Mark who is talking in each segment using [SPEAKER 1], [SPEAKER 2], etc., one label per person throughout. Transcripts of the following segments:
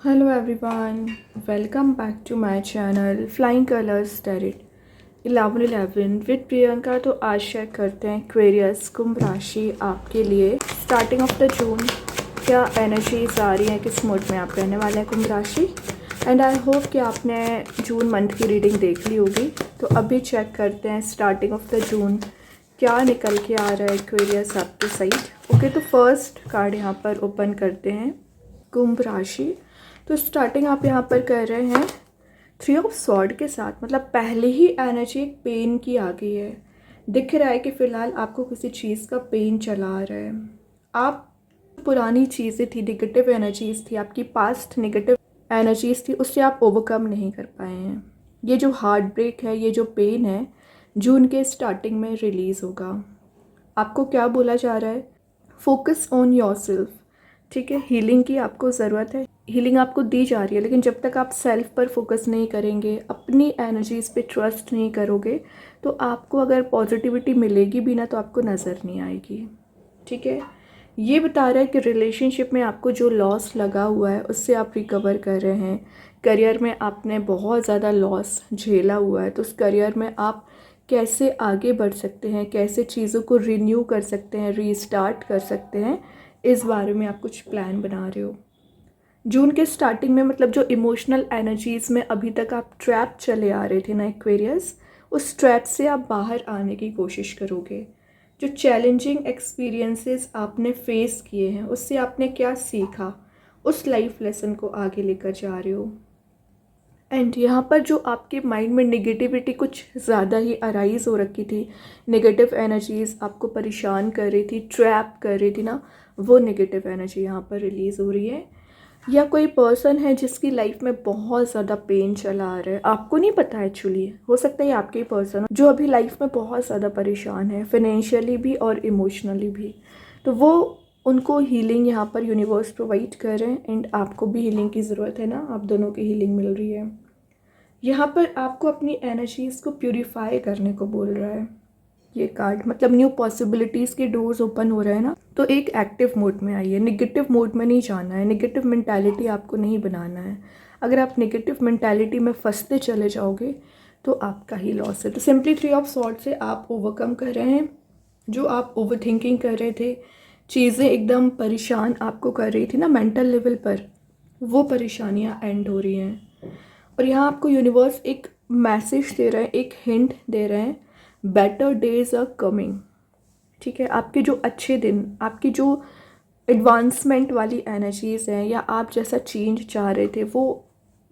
[SPEAKER 1] Hello everyone, welcome back to my channel Flying Colors Tarot 11/11 with Priyanka. तो आज share करते हैं एक्वेरियस कुंभ राशि आपके लिए स्टार्टिंग ऑफ द जून क्या एनर्जीज आ रही हैं, किस मोड में आप रहने वाले हैं कुंभ राशि। एंड आई होप कि आपने जून मंथ की रीडिंग देख ली होगी। तो अभी चेक करते हैं स्टार्टिंग ऑफ द जून क्या निकल के आ रहा है एक्वेरियस आपके साइड। ओके, तो फर्स्ट कार्ड यहाँ पर ओपन करते हैं कुंभ राशि। तो स्टार्टिंग आप यहाँ पर कर रहे हैं 3 ऑफ स्वॉर्ड के साथ, मतलब पहले ही एनर्जी एक पेन की आ गई है। दिख रहा है कि फ़िलहाल आपको किसी चीज़ का पेन चला आ रहा है। आप पुरानी चीज़ें थी, नेगेटिव एनर्जीज़ थी, आपकी पास्ट नेगेटिव एनर्जीज़ थी, उससे आप ओवरकम नहीं कर पाए हैं। ये जो हार्ट ब्रेक है, ये जो पेन है, जून के स्टार्टिंग में रिलीज़ होगा। आपको क्या बोला जा रहा है? Focus on yourself. ठीक है, हीलिंग की आपको ज़रूरत है, हीलिंग आपको दी जा रही है, लेकिन जब तक आप सेल्फ पर फोकस नहीं करेंगे, अपनी एनर्जीज़ पे ट्रस्ट नहीं करोगे, तो आपको अगर पॉजिटिविटी मिलेगी भी ना तो आपको नज़र नहीं आएगी। ठीक है, ये बता रहा है कि रिलेशनशिप में आपको जो लॉस लगा हुआ है उससे आप रिकवर कर रहे हैं। करियर में आपने बहुत ज़्यादा लॉस झेला हुआ है, तो उस करियर में आप कैसे आगे बढ़ सकते हैं, कैसे चीज़ों को रिन्यू कर सकते हैं, रीस्टार्ट कर सकते हैं, इस बारे में आप कुछ प्लान बना रहे हो। जून के स्टार्टिंग में, मतलब जो इमोशनल एनर्जीज़ में अभी तक आप ट्रैप चले आ रहे थे ना एक्वेरियस, उस ट्रैप से आप बाहर आने की कोशिश करोगे। जो चैलेंजिंग एक्सपीरियंसेस आपने फेस किए हैं, उससे आपने क्या सीखा, उस लाइफ लेसन को आगे लेकर जा रहे हो। एंड यहाँ पर जो आपके माइंड में नेगेटिविटी कुछ ज़्यादा ही अराइज हो रखी थी, नेगेटिव एनर्जीज़ आपको परेशान कर रही थी, ट्रैप कर रही थी ना, वो नेगेटिव एनर्जी यहाँ पर रिलीज़ हो रही है। या कोई पर्सन है जिसकी लाइफ में बहुत ज़्यादा पेन चला आ रहा है, आपको नहीं पता एक्चुअली, हो सकता है आपके ही पर्सन हो जो अभी लाइफ में बहुत ज़्यादा परेशान है, फाइनेंशियली भी और इमोशनली भी। तो वो उनको हीलिंग यहाँ पर यूनिवर्स प्रोवाइड कर रहे हैं, एंड आपको भी हीलिंग की ज़रूरत है ना, आप दोनों की हीलिंग मिल रही है। यहाँ पर आपको अपनी एनर्जीज़ को प्यूरिफाई करने को बोल रहा है ये कार्ड, मतलब न्यू पॉसिबिलिटीज़ के डोर्स ओपन हो रहे हैं ना, तो एक एक्टिव मोड में आइए। नेगेटिव मोड में नहीं जाना है, नेगेटिव मेंटालिटी आपको नहीं बनाना है। अगर आप नेगेटिव मेंटालिटी में फंसते चले जाओगे तो आपका ही लॉस है। तो सिंपली 3 ऑफ स्वॉर्ड से आप ओवरकम कर रहे हैं। जो आप ओवर थिंकिंग कर रहे थे, चीज़ें एकदम परेशान आपको कर रही थी ना मेंटल लेवल पर, वो परेशानियाँ एंड हो रही हैं। और यहाँ आपको यूनिवर्स एक मैसेज दे रहा है, एक हिंट दे रहे हैं, बेटर डेज आर कमिंग। ठीक है, आपके जो अच्छे दिन, आपकी जो एडवांसमेंट वाली एनर्जीज़ हैं, या आप जैसा चेंज चाह रहे थे, वो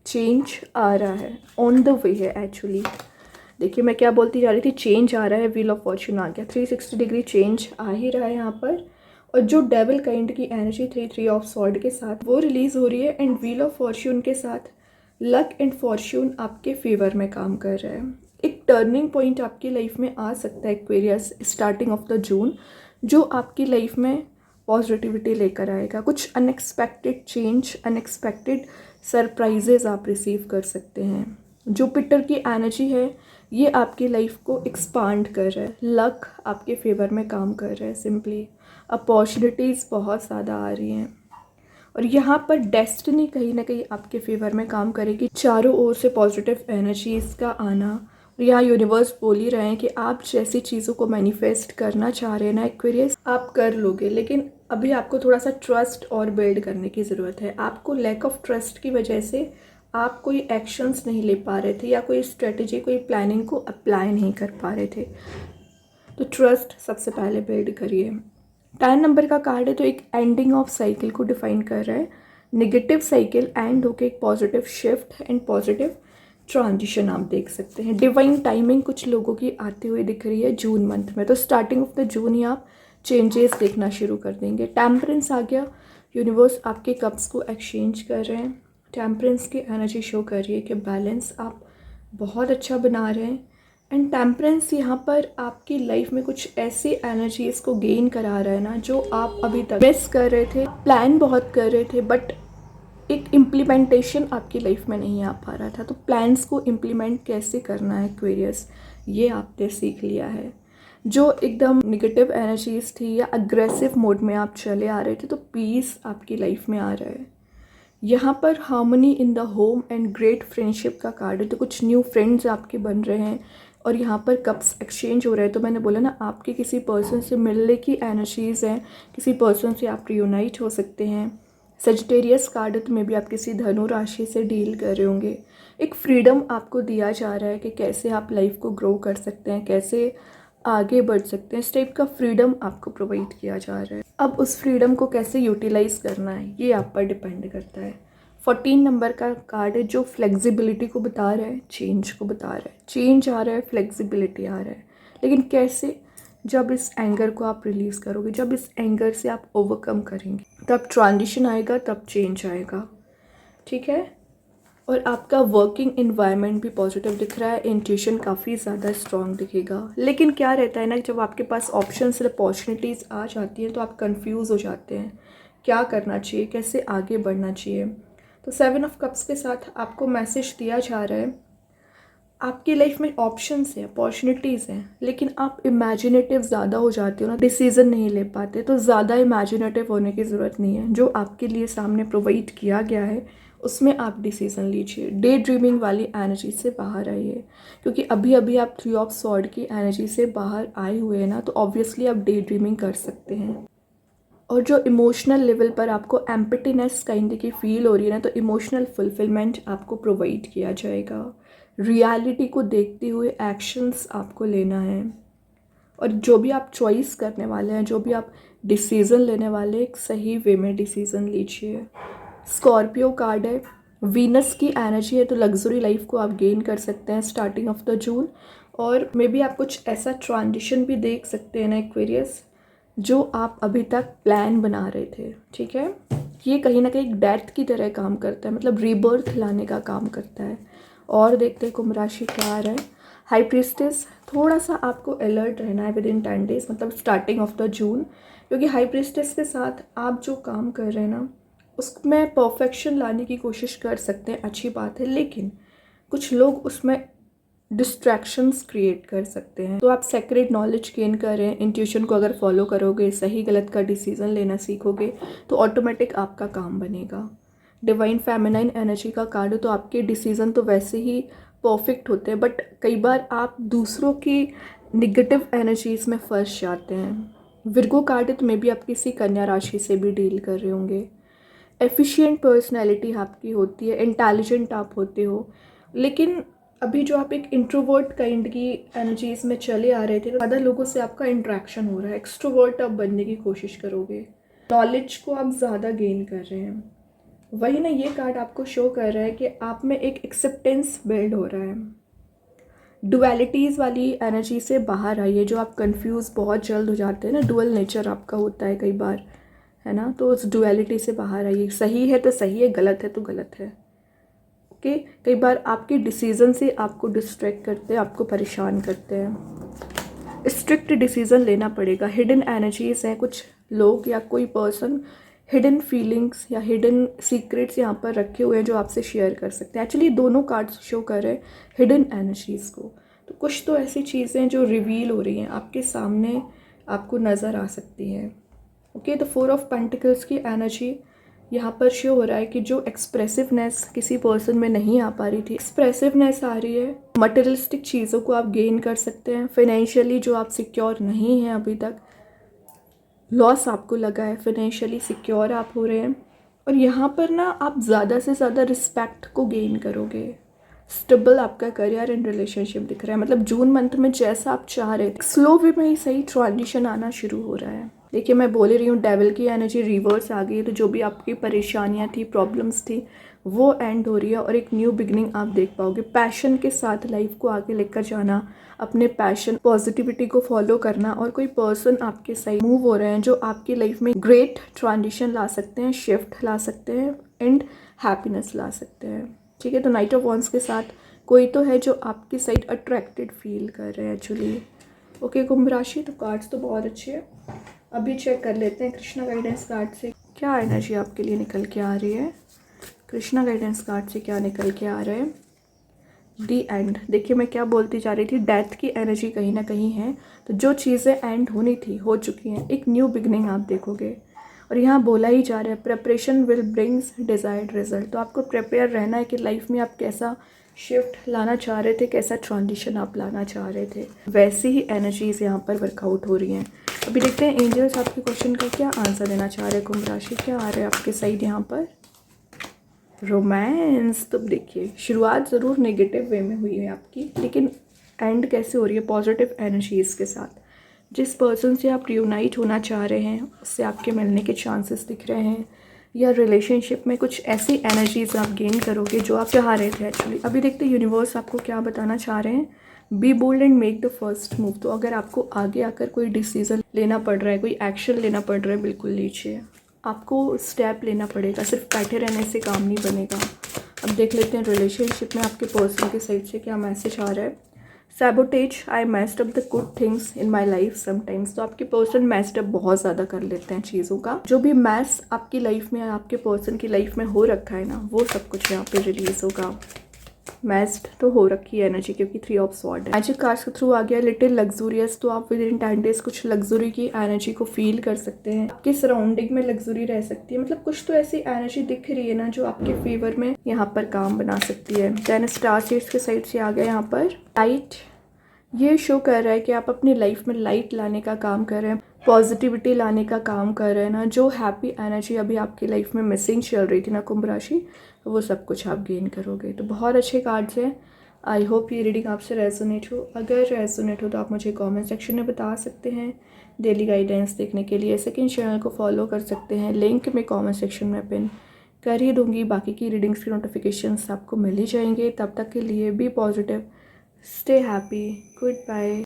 [SPEAKER 1] चेंज आ रहा है, ऑन द वे है एक्चुअली। देखिए मैं क्या बोलती जा रही थी, चेंज आ रहा है, व्हील ऑफ फॉर्च्यून आ गया, 360 डिग्री चेंज आ ही रहा है यहाँ पर। और जो डेविल काइंड की एनर्जी थी 3 ऑफ स्वॉर्ड के साथ, वो रिलीज़ हो रही है, एंड व्हील ऑफ फॉर्च्यून के साथ लक एंड फॉर्च्यून आपके फेवर में काम कर रहा है। एक टर्निंग पॉइंट आपकी लाइफ में आ सकता है Aquarius starting of the June, जो आपकी लाइफ में पॉजिटिविटी लेकर आएगा। कुछ अनएक्सपेक्टेड चेंज, अनएक्सपेक्टेड सरप्राइजेज आप रिसीव कर सकते हैं। जुपिटर की एनर्जी है, ये आपकी लाइफ को एक्सपांड कर रहा है, लक आपके फेवर में काम कर रहा है। सिंपली अपॉर्चुनिटीज़ बहुत ज़्यादा आ रही हैं, और यहाँ पर डेस्टिनी कहीं ना कहीं आपके फेवर में काम करेगी। चारों ओर से पॉजिटिव एनर्जीज़ का आना, और यहाँ यूनिवर्स बोल ही रहे हैं कि आप जैसी चीज़ों को मैनिफेस्ट करना चाह रहे हैं ना एक्वेरियस, आप कर लोगे, लेकिन अभी आपको थोड़ा सा ट्रस्ट और बिल्ड करने की ज़रूरत है। आपको लैक ऑफ ट्रस्ट की वजह से आप कोई एक्शंस नहीं ले पा रहे थे, या कोई स्ट्रेटजी, कोई प्लानिंग को अप्लाई नहीं कर पा रहे थे। तो ट्रस्ट सबसे पहले बिल्ड करिए। 10 नंबर का कार्ड है, तो एक एंडिंग ऑफ साइकिल को डिफाइन कर रहा है। नेगेटिव साइकिल एंड होके एक positive shift and positive transition आप देख सकते हैं। डिवाइन टाइमिंग कुछ लोगों की आती हुई दिख रही है जून मंथ में, तो स्टार्टिंग ऑफ द जून ही आप चेंजेस देखना शुरू कर देंगे। टेम्परेंस आ गया, यूनिवर्स आपके कप्स को एक्सचेंज कर रहे हैं। टेम्परेंस की एनर्जी शो कर रही है कि बैलेंस आप बहुत अच्छा बना रहे हैं। एंड टेम्परेंस यहाँ पर आपकी लाइफ में कुछ ऐसी एनर्जीज को गेन करा रहा है ना, जो आप अभी तक मिस कर रहे थे, प्लान बहुत कर रहे थे, बट एक इम्प्लीमेंटेशन आपकी लाइफ में नहीं आ पा रहा था। तो प्लान्स को इम्प्लीमेंट कैसे करना है एक्वेरियस, ये आपने सीख लिया है। जो एकदम नेगेटिव एनर्जीज थी या अग्रेसिव मोड में आप चले आ रहे थे, तो पीस आपकी लाइफ में आ रहा है। यहाँ पर harmony in the home and great friendship का कार्ड है, तो कुछ न्यू फ्रेंड्स आपके बन रहे हैं और यहाँ पर कप्स एक्सचेंज हो रहा है। तो मैंने बोला ना, आपके किसी पर्सन से मिलने की एनर्जीज़ हैं, किसी पर्सन से आप रियूनाइट हो सकते हैं। सजिटेरियस कार्ड है, तो मे भी आप किसी धनु राशि से डील कर रहे होंगे। एक फ्रीडम आपको दिया जा रहा है कि कैसे आप लाइफ को ग्रो कर सकते हैं, कैसे आगे बढ़ सकते हैं। इस टाइप का फ्रीडम आपको प्रोवाइड किया जा रहा है। अब उस फ्रीडम को कैसे यूटिलाइज करना है ये आप पर डिपेंड करता है। 14 नंबर का कार्ड है जो फ्लेक्सिबिलिटी को बता रहा है, चेंज को बता रहा है। चेंज आ रहा है, फ्लेक्सिबिलिटी आ रहा है, लेकिन कैसे? जब इस एंगर को आप रिलीज़ करोगे, जब इस एंगर से आप ओवरकम करेंगे, तब ट्रांजिशन आएगा, तब चेंज आएगा। ठीक है। और आपका वर्किंग इन्वायरमेंट भी पॉजिटिव दिख रहा है, इंट्यूशन काफ़ी ज़्यादा स्ट्रॉन्ग दिखेगा। लेकिन क्या रहता है ना, जब आपके पास ऑप्शंस और अपॉर्चुनिटीज़ आ जाती हैं तो आप कंफ्यूज हो जाते हैं, क्या करना चाहिए, कैसे आगे बढ़ना चाहिए। तो 7 ऑफ कप्स के साथ आपको मैसेज दिया जा रहा है, आपकी लाइफ में ऑप्शंस हैं, अपॉर्चुनिटीज़ हैं, लेकिन आप इमेजिनेटिव ज़्यादा हो जाते हो ना, डिसीज़न नहीं ले पाते। तो ज़्यादा इमेजिनेटिव होने की ज़रूरत नहीं है। जो आपके लिए सामने प्रोवाइड किया गया है उसमें आप डिसीज़न लीजिए। डे ड्रीमिंग वाली एनर्जी से बाहर आइए, क्योंकि अभी अभी आप 3 ऑफ सॉर्ड की एनर्जी से बाहर आए हुए हैं ना, तो ऑब्वियसली आप डे ड्रीमिंग कर सकते हैं। और जो इमोशनल लेवल पर आपको एम्प्टीनेस काइंड की फील हो रही है ना, तो इमोशनल फुलफिलमेंट आपको प्रोवाइड किया जाएगा। रियलिटी को देखते हुए एक्शंस आपको लेना है, और जो भी आप चॉइस करने वाले हैं, जो भी आप डिसीज़न लेने वाले हैं, एक सही वे में डिसीज़न लीजिए। स्कॉर्पियो कार्ड है, वीनस की एनर्जी है, तो लग्जरी लाइफ को आप गेन कर सकते हैं स्टार्टिंग ऑफ द जून। और मे बी आप कुछ ऐसा ट्रांजिशन भी देख सकते हैं ना एक्वेरियस, जो आप अभी तक प्लान बना रहे थे। ठीक है। ये कहीं ना कहीं डेथ की तरह काम करता है, मतलब रीबर्थ लाने का काम करता है। और देखते हैं कुंभ राशि क्या आ रहा है। हाई प्रीस्टेस, थोड़ा सा आपको अलर्ट रहना है विद इन 10 डेज, मतलब स्टार्टिंग ऑफ द जून, क्योंकि हाई प्रीस्टेस के साथ आप जो काम कर रहे हैं ना, उसमें परफेक्शन लाने की कोशिश कर सकते हैं, अच्छी बात है, लेकिन कुछ लोग उसमें डिस्ट्रैक्शंस क्रिएट कर सकते हैं। तो आप सेक्रेट नॉलेज गेन कर रहे हैं, इंट्यूशन को अगर फॉलो करोगे, सही गलत का डिसीजन लेना सीखोगे, तो ऑटोमेटिक आपका काम बनेगा। डिवाइन फेमिनाइन एनर्जी का कार्ड है, तो आपके डिसीजन तो वैसे ही परफेक्ट होते हैं, बट कई बार आप दूसरों की निगेटिव एनर्जीज में फंस जाते हैं। विर्गो कार्ड है, तो मे बी आप किसी कन्या राशि से भी डील कर रहे होंगे। एफिशिएंट पर्सनैलिटी आपकी होती है, इंटेलिजेंट आप होते हो, लेकिन अभी जो आप एक इंट्रोवर्ट काइंड की एनर्जीज में चले आ रहे थे, तो ज़्यादा लोगों से आपका इंट्रैक्शन हो रहा है, एक्सट्रोवर्ट आप बनने की कोशिश करोगे, नॉलेज को आप ज़्यादा गेन कर रहे हैं। वही ना, ये कार्ड आपको शो कर रहा है कि आप में एक एक्सेप्टेंस बिल्ड हो रहा है। डुअलिटीज़ वाली एनर्जी से बाहर आइए, जो आप कंफ्यूज बहुत जल्द हो जाते हैं ना, डुअल नेचर आपका होता है कई बार, है ना, तो उस डुअलिटी से बाहर आइए। सही है तो सही है, गलत है तो गलत है। ओके। कई बार आपके डिसीजन से आपको डिस्ट्रैक्ट करते हैं, आपको परेशान करते हैं। स्ट्रिक्ट डिसीजन लेना पड़ेगा। हिडन एनर्जीज हैं, कुछ लोग या कोई पर्सन हिडन फीलिंग्स या हिडन सीक्रेट्स यहाँ पर रखे हुए हैं जो आपसे शेयर कर सकते हैं। एक्चुअली दोनों कार्ड्स शो कर रहे हैं हिडन एनर्जीज़ को। तो कुछ तो ऐसी चीज़ें जो रिवील हो रही हैं आपके सामने, आपको नज़र आ सकती हैं। ओके। तो 4 ऑफ पेंटिकल्स की एनर्जी यहाँ पर शो हो रहा है कि जो एक्सप्रेसिवनेस किसी पर्सन में नहीं आ पा रही थी, एक्सप्रेसिवनेस आ रही है। मटेरियलिस्टिक चीज़ों को आप गेन कर सकते हैं। फाइनेंशियली जो आप सिक्योर नहीं हैं अभी तक, लॉस आपको लगा है, फाइनेंशियली सिक्योर आप हो रहे हैं। और यहाँ पर ना आप ज़्यादा से ज़्यादा रिस्पेक्ट को गेन करोगे। स्टेबल आपका करियर एंड रिलेशनशिप दिख रहा है, मतलब जून मंथ में जैसा आप चाह रहे थे, स्लो वे में ही सही ट्रांजिशन आना शुरू हो रहा है। देखिए, मैं बोल रही हूँ डेविल की एनर्जी रिवर्स आ गई है, तो जो भी आपकी परेशानियाँ थी, प्रॉब्लम्स थी, वो एंड हो रही है और एक न्यू बिगनिंग आप देख पाओगे। पैशन के साथ लाइफ को आगे लेकर जाना, अपने पैशन पॉजिटिविटी को फॉलो करना, और कोई पर्सन आपके साइड मूव हो रहे हैं जो आपकी लाइफ में ग्रेट ट्रांजिशन ला सकते हैं, शिफ्ट ला सकते हैं एंड हैप्पीनेस ला सकते हैं। ठीक है। तो नाइट ऑफ वॉन्ड्स के साथ कोई तो है जो आपकी साइड अट्रैक्टेड फील कर रहे हैं एक्चुअली। ओके कुंभ राशि, तो कार्ड्स तो बहुत अच्छे हैं। अभी चेक कर लेते हैं कृष्णा गाइडेंस कार्ड से क्या एनर्जी आपके लिए निकल के आ रही है। कृष्णा गाइडेंस कार्ड से क्या निकल के आ रहा है। दी एंड। देखिए, मैं क्या बोलती जा रही थी, डेथ की एनर्जी कहीं ना कहीं है, तो जो चीज़ें एंड होनी थी हो चुकी हैं, एक न्यू बिगनिंग आप देखोगे। और यहाँ बोला ही जा रहा है preparation will brings desired result. तो आपको प्रिपेयर रहना है कि लाइफ में आप कैसा शिफ्ट लाना चाह रहे थे, कैसा ट्रांजिशन आप लाना चाह रहे थे, वैसी ही एनर्जीज यहाँ पर वर्कआउट हो रही हैं। अभी देखते हैं एंजल्स आपके क्वेश्चन का क्या आंसर देना चाह रहे हैं। कुंभ राशि क्या आ रहा है आपके साइड यहाँ पर? रोमांस। तो देखिए शुरुआत ज़रूर नेगेटिव वे में हुई है आपकी, लेकिन एंड कैसे हो रही है? पॉजिटिव एनर्जीज़ के साथ। जिस पर्सन से आप रियूनाइट होना चाह रहे हैं उससे आपके मिलने के चांसेस दिख रहे हैं, या रिलेशनशिप में कुछ ऐसी एनर्जीज आप गेन करोगे जो आप चाह रहे थे एक्चुअली। अभी देखते हैं यूनिवर्स आपको क्या बताना चाह रहे हैं। Be bold and make the first move. तो अगर आपको आगे आकर कोई डिसीज़न लेना पड़ रहा है, कोई एक्शन लेना पड़ रहा है, बिल्कुल लीजिए। आपको स्टेप लेना पड़ेगा, सिर्फ बैठे रहने से काम नहीं बनेगा। अब देख लेते हैं रिलेशनशिप में आपके पर्सन के साइड से क्या मैसेज आ रहा है। Sabotage, I messed up the good things in my life sometimes. तो आपके पर्सन मैस्ड अप बहुत ज़्यादा कर लेते हैं चीज़ों का। जो भी मैस आपकी लाइफ में, आपके पर्सन की लाइफ में हो रखा है ना, वो सब कुछ यहाँ पे रिलीज होगा। मैस्ड तो हो रखी है एनर्जी, क्योंकि 3 ऑफ स्वॉर्ड है। मैजिक कार्ड्स के थ्रू आ गया लिटिल लग्जूरियस। तो आप विद इन 10 डेज कुछ लग्जरी की एनर्जी को फील कर सकते हैं। आपके सराउंडिंग में लग्जरी रह सकती है, मतलब कुछ तो ऐसी एनर्जी दिख रही है ना जो आपके फेवर में यहाँ पर काम बना सकती है। देन स्टार सीड्स के साइड से आ गया यहाँ पर लाइट। ये शो कर रहा है कि आप अपनी लाइफ में लाइट लाने का काम कर रहे हैं, पॉजिटिविटी लाने का काम कर रहे हैं ना। जो हैप्पी एनर्जी अभी आपकी लाइफ में मिसिंग चल रही थी ना कुंभ राशि, वो सब कुछ आप गेन करोगे। तो बहुत अच्छे कार्ड्स हैं। आई होप ये रीडिंग आपसे रेजोनेट हो। अगर रेजोनेट हो तो आप मुझे कमेंट सेक्शन में बता सकते हैं। डेली गाइडेंस देखने के लिए सेकंड चैनल को फॉलो कर सकते हैं, लिंक मैं कमेंट सेक्शन में पिन कर ही दूंगी। बाकी की रीडिंग्स की नोटिफिकेशंस आपको मिल ही जाएंगे। तब तक के लिए be positive, stay happy, good bye.